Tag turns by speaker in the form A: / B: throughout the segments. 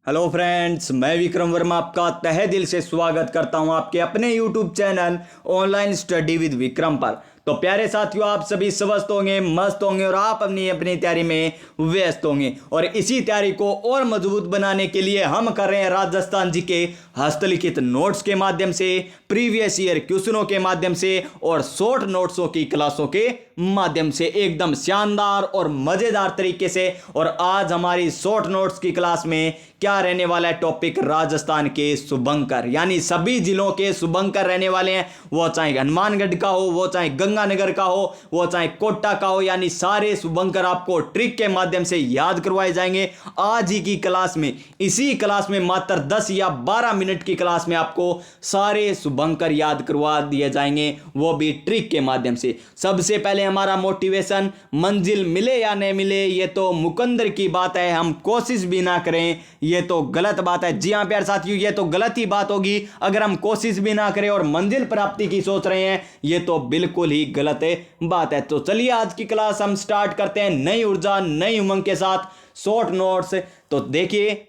A: Hello friends, मैं विक्रम वर्मा आपका तहे दिल से स्वागत करता हूं आपके अपने YouTube channel online study with Vikram पर। तो प्यारे साथियों, आप सभी स्वस्थ होंगे, मस्त होंगे और आप अपनी अपनी तैयारी में व्यस्त होंगे। और इसी तैयारी को और मजबूत बनाने के लिए हम कर रहे हैं राजस्थान जी के हस्तलिखित नोट्स के माध्यम से, प्रीवियस ईयर क्वेश्चनों के माध्यम से और शॉर्ट नोट्सों की क्लासों के माध्यम से एकदम शानदार और मजेदार तरीके से। और आज हमारी शॉर्ट नोट्स की क्लास में क्या रहने वाला है टॉपिक, राजस्थान के शुभंकर, यानी सभी जिलों के शुभंकर रहने वाले हैं। वो चाहे हनुमानगढ़ का हो, वो चाहे गंगानगर का हो, वो चाहे कोटा का हो, यानी सारे शुभंकर आपको ट्रिक के माध्यम से याद करवाए जाएंगे आज ही की क्लास में। इसी क्लास में मात्र 10 या 12 मिनट की क्लास में आपको सारे शुभंकर याद करवा दिए जाएंगे, वो भी ट्रिक के माध्यम से। सबसे पहले हमारा मोटिवेशन, मंजिल मिले या नहीं मिले ये तो मुकद्दर की बात है, हम कोशिश भी ना करें ये तो गलत बात है। जी हां प्यारे साथियों, ये तो गलत ही बात होगी अगर हम कोशिश भी ना करें और मंजिल प्राप्ति की सोच रहे हैं, ये तो बिल्कुल ही गलत बात है। तो चलिए आज की क्लास हम स्टार्ट करते हैं नई ऊर्जा नई उमंग के साथ शॉर्ट नोट्स। तो देखिए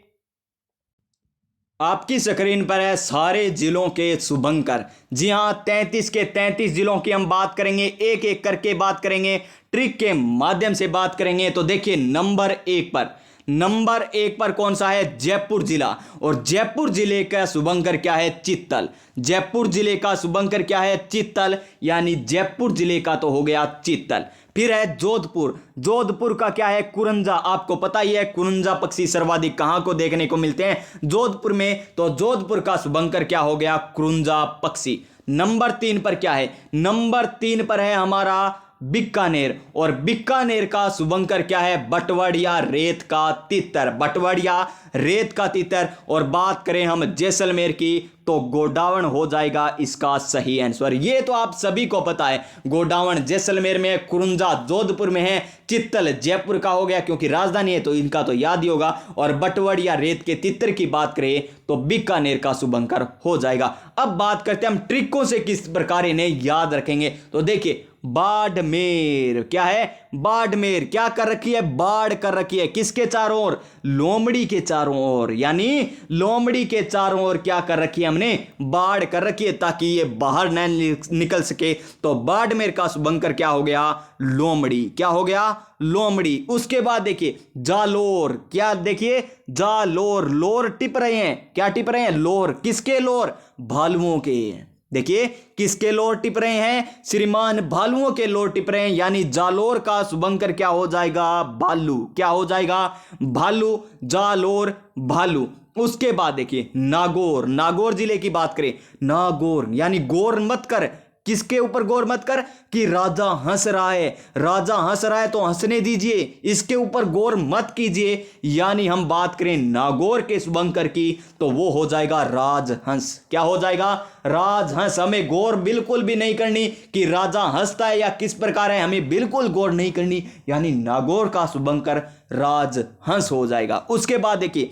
A: आपकी स्क्रीन पर है सारे जिलों के शुभंकर। जी हां, 33 के 33 जिलों की हम बात करेंगे, एक एक करके बात करेंगे, ट्रिक के माध्यम से बात करेंगे। तो देखिए नंबर एक पर कौन सा है? जयपुर जिला। और जयपुर जिले का शुभंकर क्या है? चित्तल। जयपुर जिले का शुभंकर क्या है? चित्तल, यानी जयपुर जिले का तो हो गया चित्तल। फिर है जोधपुर। जोधपुर का क्या है? कुरंजा। आपको पता ही है कुरंजा पक्षी सर्वाधिक कहां को देखने को मिलते हैं? जोधपुर में। तो जोधपुर का शुभंकर क्या हो गया? कुरंजा पक्षी। नंबर 3 पर क्या है? नंबर 3 पर है हमारा बीकानेर। और बीकानेर का शुभंकर क्या है? बटवड़िया रेत का तितर। बटवड़िया रेत का तितर। और बात करें हम जैसलमेर की तो गोडावण हो जाएगा इसका सही आंसर। ये तो आप सभी को पता है, गोडावण जैसलमेर में है, कुरुंजा जोधपुर में है, चित्तल जयपुर का हो गया क्योंकि राजधानी है तो इनका तो याद ही होगा। और बटवड़िया रेत के तितर की बात करें तो बीकानेर का शुभंकर हो जाएगा। अब बात करते हैं हम ट्रिकों से किस प्रकार इन्हें याद रखेंगे। तो देखिए बाड़मेर क्या है? बाड़मेर क्या कर रखी है? बाढ़ कर रखी है। किसके चारों ओर? लोमड़ी के चारों ओर, यानी लोमड़ी के चारों ओर क्या कर रखी है हमने? बाढ़ कर रखी है ताकि ये बाहर न निकल सके। तो बाड़मेर का शुभंकर क्या हो गया? लोमड़ी। क्या हो गया? लोमड़ी। उसके बाद देखिए जालोर। क्या देखिए जालोर, लोर टिप रहे हैं। क्या टिप रहे हैं? लोर। किसके लोर? भालुओं के। देखिए किसके लोर टिप रहे हैं? श्रीमान भालुओं के लोर टिप रहे हैं, यानी जालोर का शुभंकर क्या हो जाएगा? भालू। क्या हो जाएगा? भालू। जालोर भालू। उसके बाद देखिए नागौर। नागौर जिले की बात करें, नागौर यानी गौर मत कर। किसके ऊपर गौर मत कर? कि राजा हंस रहा है। राजा हंस रहा है तो हंसने दीजिए, इसके ऊपर गौर मत कीजिए। यानी हम बात करें नागौर के शुभंकर की तो वो हो जाएगा राजहंस। क्या हो जाएगा? राजहंस। हमें गौर बिल्कुल भी नहीं करनी कि राजा हंसता है या किस प्रकार है, हमें बिल्कुल गौर नहीं करनी, यानी नागौर का शुभंकर राजहंस हो जाएगा। उसके बाद देखिए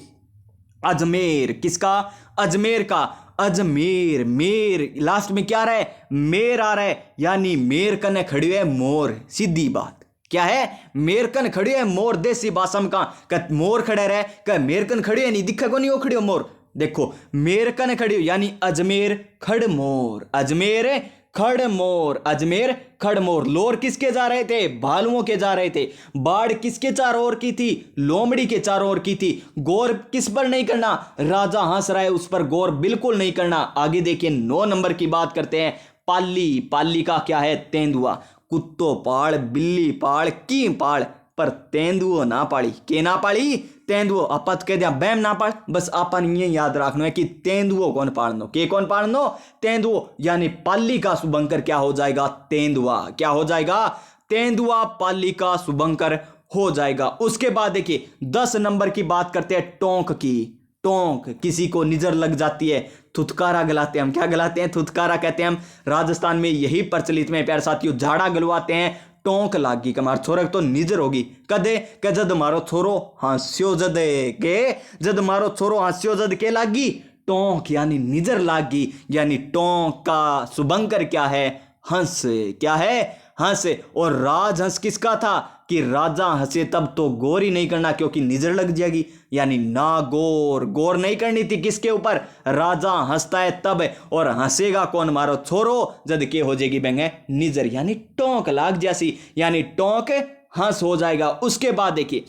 A: अजमेर। किसका? अजमेर का। अजमेर मेर लास्ट में क्या आ रहा है? मेर आ रहा है, यानी मेर कने खड़ी है मोर। सीधी बात क्या है? मेर कन खड़ी है मोर। देसी भाषा में कहा मोर खड़ा रहे, कह मेर कन खड़ी है, नहीं दिखा को नहीं वो खड़ी हो मोर। देखो मेर कन खड़ी हो यानी अजमेर खड़ मोर। अजमेर खड़मोर। अजमेर खड़मोर। लोर किसके जा रहे थे? भालुओं के जा रहे थे। बाढ़ किसके चारों ओर की थी? लोमड़ी के चारों ओर की थी। गौर किस पर नहीं करना? राजा हंस रहा है उस पर गौर बिल्कुल नहीं करना। आगे देखिए 9 नंबर की बात करते हैं। पाली। पाली का क्या है? तेंदुआ। कुत्तो पाड़, बिल्ली पाड़, की पाड़, पर तेंदुओ ना पाड़ी। के ना पाड़ी? तेंदुओ। आपत कह दिया बैम ना पाड़। बस आपन ये याद रखना है कि तेंदुओ कौन पाड़नो, के कौन पाड़नो? तेंदुओ। यानी पाली का शुभंकर क्या हो जाएगा? तेंदुआ। क्या हो जाएगा? तेंदुआ पाली का शुभंकर हो जाएगा। उसके बाद देखिए 10 नंबर की बात करते हैं टोंक की। टोंक किसी को निजर लग जाती है, थुतकारा गलाते हैं हम। क्या गलाते हैं? थुतकारा कहते हैं हम। राजस्थान में यही प्रचलित में प्यारे साथियों, झाड़ा गलवाते हैं। टोंक लागी कमार छोरक तो निजर होगी कदे के जद मारो छोरो हास्यो जदे के जद मारो छोरो हास्यो जद के लागी टोंक, यानी निजर लागी। यानी टोंक का शुभंकर क्या है? हंस। क्या है? हंस। और राजहंस किसका था कि राजा हंसे तब तो गौर ही नहीं करना क्योंकि नजर लग जाएगी, यानी ना गौर, गौर नहीं करनी थी किसके ऊपर, राजा हंसता है तब। और हंसेगा कौन मारो छोरो जद के हो जाएगी बेंगे निजर, यानी टोंक लाग जैसी, यानी टोंक हंस हो जाएगा। उसके बाद देखिए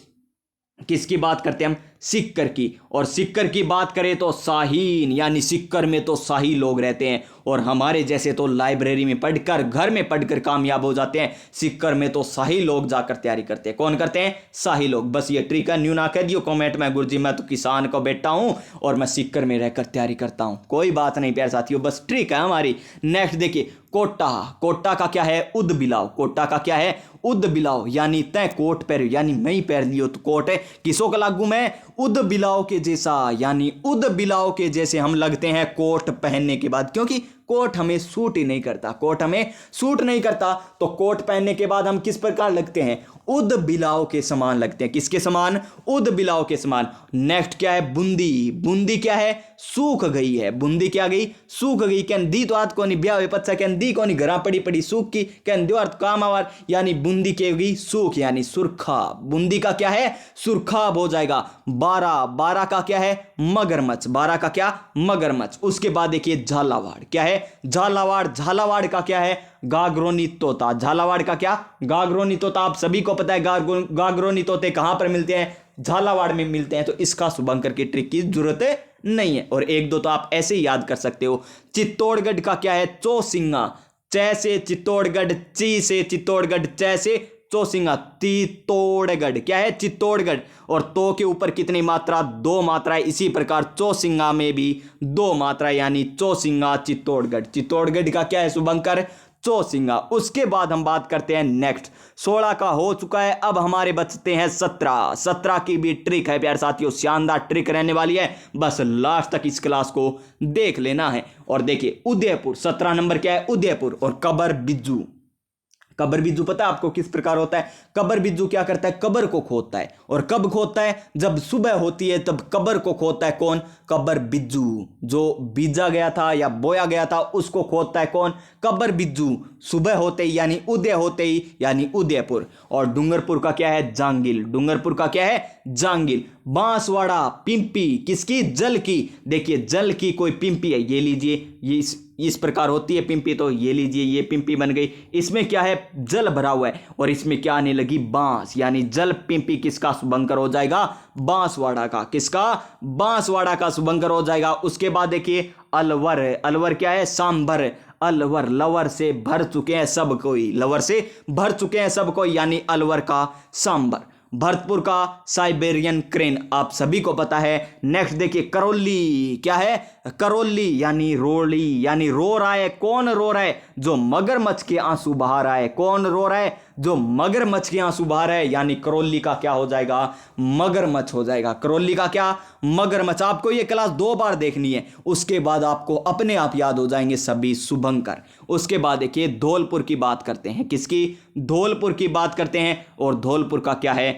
A: किसकी बात करते हैं हम, सिक्कर की। और सिक्कर की बात करें तो शाहीन, यानी सिक्कर में तो शाही लोग रहते हैं और हमारे जैसे तो लाइब्रेरी में पढ़कर घर में पढ़कर कामयाब हो जाते हैं। सिक्कर में तो शाही लोग जाकर तैयारी करते हैं। कौन करते हैं, शाही लोग। बस ये ट्रिक है, न्यू ना कह दियो कमेंट में गुरुजी मैं तो किसान को बेटा हूं और मैं सिक्कर में रहकर तैयारी करता हूं। कोई बात नहीं प्यारे साथियों, बस ट्रिक है हमारी। नेक्स्ट देखिए कोटा। कोटा का क्या है, उद बिलाव। कोटा का क्या है, उद बिलाव, यानी तय कोट पहन, यानी मैं ही पहन लियो तो कोट है किसों का लागू मैं, उद बिलाव के जैसा, यानी उद बिलाव के जैसे हम लगते हैं कोट पहनने के बाद, क्योंकि कोट हमें सूट ही नहीं करता, कोट हमें सूट नहीं करता। तो कोट पहनने के बाद हम किस प्रकार लगते हैं, उद बिलाव के समान लगते हैं। किसके समान, उद बिलाव के समान। नेक्स्ट क्या है, बूंदी। बूंदी क्या है, सूख गई है। बूंदी क्या गई, सूख गई। कहन दी तो आज को नहीं ब्याह पच्चा, कहन दी को नहीं घरा पड़ी पड़ी सूख की, कहन दो अर्थ काम आवार, यानी बूंदी के गई सूख, यानी सुरखा। बूंदी का क्या है, सुरखाब हो जाएगा। बारह। बारह का क्या है, मगरमच्छ। बारह का क्या, मगरमच्छ। उसके बाद देखिए झालावाड़। क्या है, झालावाड़। झालावाड़ का क्या है, गागरोनी तोता। झालावाड़ का क्या, गागरोनी तोता। आप सभी को पता है गागरोनी तोते कहां पर मिलते हैं, झालावाड़ में मिलते हैं। तो इसका शुभंकर की ट्रिक की जरूरत नहीं है। और एक दो तो आप ऐसे ही याद कर सकते हो। चित्तौड़गढ़ का क्या है, चौसिंगा। च से चित्तौड़गढ़, ची से चित्तौड़गढ़, च से चौसिंगा, चित्तौड़गढ़। क्या है, चित्तौड़गढ़। और तो के ऊपर कितनी मात्रा, दो मात्रा। इसी प्रकार चौसिंगा में भी दो मात्रा, यानी चौसिंगा चित्तौड़गढ़। चित्तौड़गढ़ का क्या है शुभंकर, चौसिंगा। उसके बाद हम बात करते हैं नेक्स्ट। 16 का हो चुका है, अब हमारे बचते हैं 17। 17 की भी ट्रिक है प्यारे साथियों, शानदार ट्रिक रहने वाली है, बस लास्ट तक इस क्लास को देख लेना है। और देखिए उदयपुर, 17 नंबर क्या है, उदयपुर। और कबर बिज्जू। कबर बिज्जू पता है आपको किस प्रकार होता है, कबर बिज्जू क्या करता है, कबर को खोदता है। और कब खोदता है, जब सुबह होती है तब कबर को खोदता है। कौन, कबर बिज्जू। जो बीजा गया था या बोया गया था उसको खोदता है कौन, कबर बिज्जू। सुबह होते ही यानी उदय होते ही, यानी उदयपुर। और डूंगरपुर का क्या है, जांगिल। डूंगरपुर का क्या है, जांगिल। बांसवाड़ा, पिंपी। किसकी, जल की। देखिए जल की कोई पिंपी है, ये लीजिए, ये इस प्रकार होती है पिंपी, तो ये लीजिए ये पिंपी बन गई। इसमें क्या है, जल भरा हुआ है और इसमें क्या आने लगी, बांस, यानी जल पिंपी। किसका शुभंकर हो जाएगा, बांसवाड़ा का। किसका, बांसवाड़ा का शुभंकर हो जाएगा। उसके बाद देखिए अलवर। अलवर क्या है, सांभर। अलवर, लवर से भर चुके हैं सब कोई, लवर से भर चुके हैं सब कोई, यानी अलवर का सांभर। भरतपुर का साइबेरियन क्रेन, आप सभी को पता है। नेक्स्ट देखिए करौली। क्या है, करौली, यानी रोली, यानी रो रहा है। कौन रो रहा है, जो मगरमच्छ के आंसू बहा रहा है। कौन रो रहा है, जो मगरमच्छ के आंसू बहा रहा है, यानी करौली का क्या हो जाएगा, मगरमच्छ हो जाएगा। करौली का क्या, मगरमच्छ। आपको ये क्लास 2 बार देखनी है, उसके बाद आपको अपने आप याद हो जाएंगे सभी शुभंकर। उसके बाद देखिए धौलपुर की बात करते हैं। किसकी, धौलपुर की बात करते हैं। और धौलपुर का क्या है,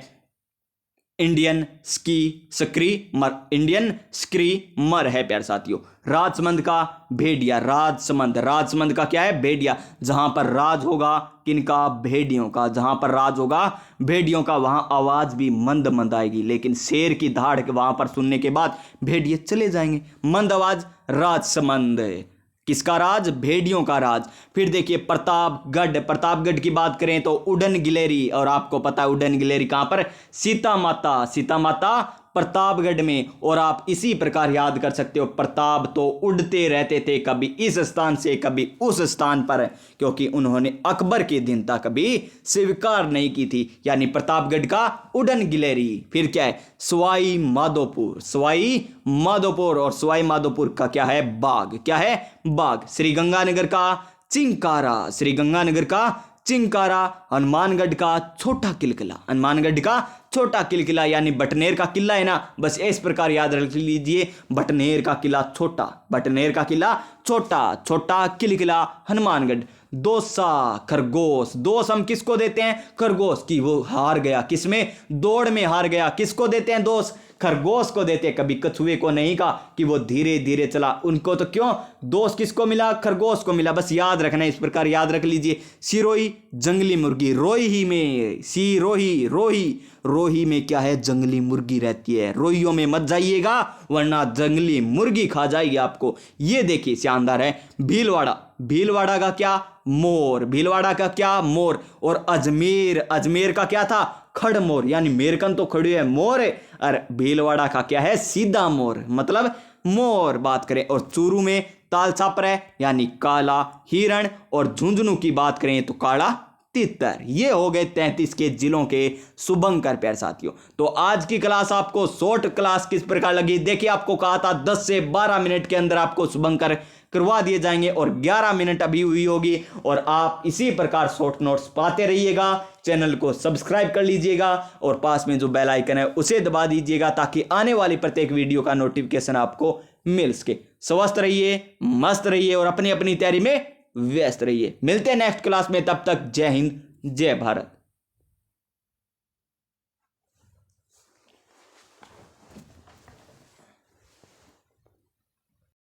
A: इंडियन स्क्रीमर। इंडियन स्क्रीमर है प्यारे साथियों। राजसमंद का भेड़िया। राजसमंद, राजसमंद का क्या है, भेड़िया। जहां पर राज होगा किनका, भेड़ियों का। जहां पर राज होगा भेड़ियों का, वहां आवाज भी मंद मंद आएगी, लेकिन शेर की धाड़ के वहां पर सुनने के बाद भेड़िए चले जाएंगे। मंद आवाज, राजसमंद। किसका राज, भेड़ियों का राज। फिर देखिए प्रतापगढ़। प्रतापगढ़ की बात करें तो उड़न गिलेरी। और आपको पता है उड़न गिलेरी कहां पर, सीता माता। सीता माता प्रतापगढ़ में। और आप इसी प्रकार याद कर सकते हो, प्रताप तो उड़ते रहते थे, कभी इस स्थान से कभी उस स्थान पर, क्योंकि उन्होंने अकबर के दिन तक कभी स्वीकार नहीं की थी, यानी प्रतापगढ़ का उड़न गिलेरी। फिर क्या है, सवाई माधोपुर। सवाई माधोपुर। और सवाई माधोपुर का क्या है, बाघ। क्या है, बाघ। श्रीगंगानगर का चिंकारा। श्रीगंगानगर का चिंकारा। हनुमानगढ़ का छोटा किलकिला। हनुमानगढ़ का छोटा किलकिला, यानी बटनेर का किला है ना, बस इस प्रकार याद रख लीजिए, बटनेर का किला छोटा। बटनेर का किला छोटा, छोटा किलकिला हनुमानगढ़। दोसा, खरगोश। दोष हम किसको देते हैं, खरगोश की। वो हार गया किसमें, दौड़ में हार गया, किसको देते हैं दोष, खरगोश को देते, कभी कछुए को नहीं कहा कि वो धीरे धीरे चला। उनको तो क्यों, दोष किसको मिला, खरगोश को मिला। बस याद रखना, इस प्रकार याद रख लीजिए। सिरोही जंगली मुर्गी, रोही में सिरोही, रोही, रोही में क्या है, जंगली मुर्गी रहती है। रोहियों में मत जाइएगा वरना जंगली मुर्गी खा जाएगी आपको। ये देखिए शानदार है। भीलवाड़ा, भीलवाड़ा का क्या, मोर, भीलवाड़ा का क्या, मोर। और अजमेर, अजमेर का क्या था, खड़मोर, यानी मेरकन तो खड़ी है मोर है, और भीलवाड़ा का क्या है, सीधा मोर, मतलब मोर बात करें। और चूरू में ताल छापर है यानी काला हिरण, और झुंझुनू की बात करें तो काला तितर। ये हो गए 33 के जिलों के शुभंकर प्यारे साथियों। तो आज की क्लास आपको शॉर्ट क्लास किस प्रकार लगी, देखिए आपको कहा था 10 से 12 मिनट के अंदर आपको शुभंकर करवा दिए जाएंगे, और 11 मिनट अभी हुई होगी। और आप इसी प्रकार शॉर्ट नोट्स पाते रहिएगा। चैनल को सब्सक्राइब कर लीजिएगा और पास में जो बेल आइकन है उसे दबा दीजिएगा, ताकि आने वाली प्रत्येक वीडियो का नोटिफिकेशन आपको मिल सके। स्वस्थ रहिए, मस्त रहिए और अपनी अपनी तैयारी में व्यस्त रहिए। मिलते हैं नेक्स्ट क्लास में, तब तक जय हिंद, जय भारत।